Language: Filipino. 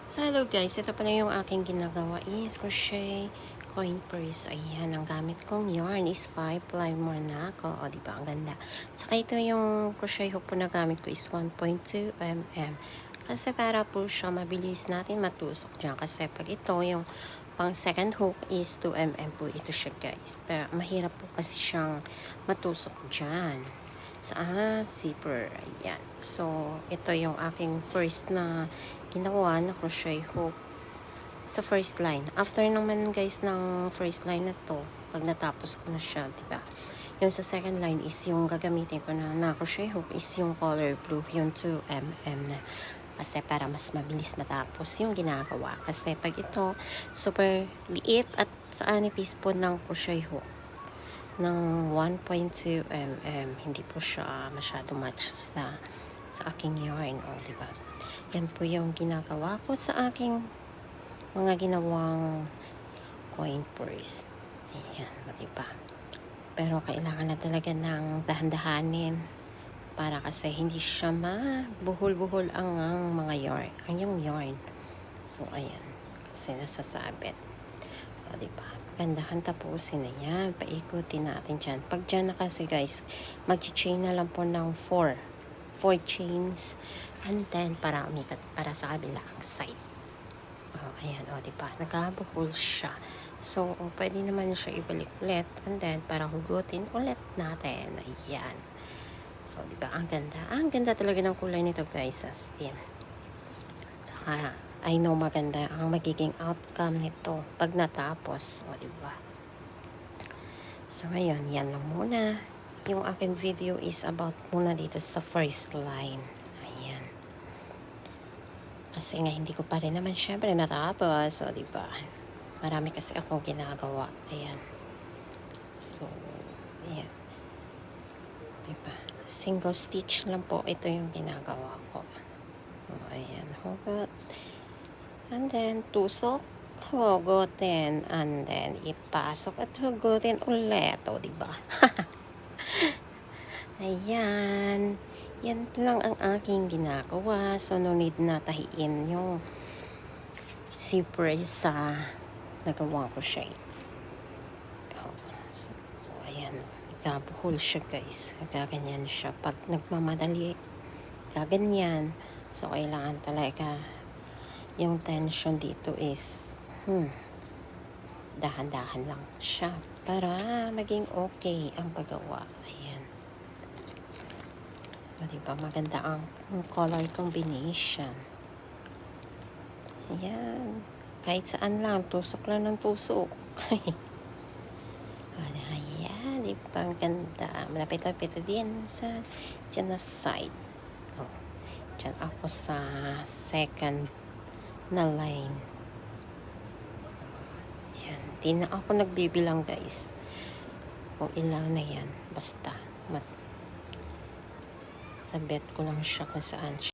So, hello guys. Ito pala yung aking ginagawa is crochet coin purse. Ayan, ang gamit kong yarn is 5 ply Monaco. O, diba? Ang ganda. Saka ito yung crochet hook po na gamit ko is 1.2 mm. Kasi para po siya mabilis natin matusok dyan. Kasi pag ito, yung pang second hook is 2 mm po ito siya guys. Pero mahirap po kasi siyang matusok dyan sa zipper. Ayan. So, ito yung aking first na ginawa na crochet hook sa first line. After naman guys ng first line na to, pag natapos ko na siya, diba? Yung sa second line is yung gagamitin ko na crochet hook is yung color blue, yung 2 mm na. Kasi para mas mabilis matapos yung ginagawa. Kasi pag ito, super liit at sa nipis po ng crochet hook ng 1.2 mm. Hindi po siya masyado match sa aking yarn. O, diba? Yan po yung ginagawa ko sa aking mga ginawang coin purse. Ayan, o, diba? Pero kailangan na talaga ng dahan-dahanin para kasi hindi siya mabuhol-buhol ang mga yarn, ang yung yarn. So, ayan. Kasi nasasabit. O, diba? Gandahan tapusin na yan. Paikutin natin dyan. Pag dyan na kasi guys, mag-chain na lang po ng 4 chains. And then, para umikat para sa kabilang side. O, ayan. O, diba? Nagkabuhol siya. So, pwede naman siya ibalik ulit. And then, para hugutin ulit natin. Ayan. So, diba? Ang ganda. Ang ganda talaga ng kulay nito guys. As in. Saka, I know maganda ang magiging outcome nito pag natapos. O, diba? So, ngayon, yan lang muna. Yung aking video is about muna dito sa first line. Ayan. Kasi nga, hindi ko pa rin naman syempre natapos. O, diba? Marami kasi akong ginagawa. Ayan. So, ayan. Diba? Single stitch lang po. Ito yung ginagawa ko. O, ayan. Hugot. And then, tusok, hugutin, and then, ipasok at hugutin ulit. O, diba? Ayan. Yan lang ang aking ginagawa. So, no need na tahiin yung zipper sa nagawa ko siya. So, ayan. Nagkabuhol siya, guys. Gaganyan siya. Pag nagmamadali, gaganyan. So, kailangan talaga yung tension dito is dahan-dahan lang siya para maging okay ang paggawa. Ayan. O, diba? Maganda ang color combination. Ayan. Kahit saan lang. Tusok lang ng tusok. Ayan. Diba? Ang ganda. Malapit-lapit din sa dyan na side. O. Dyan ako sa second na line. Yan. Di na ako nagbibilang guys. Kung ilan na yan. Basta. Sabit ko lang siya kung saan siya.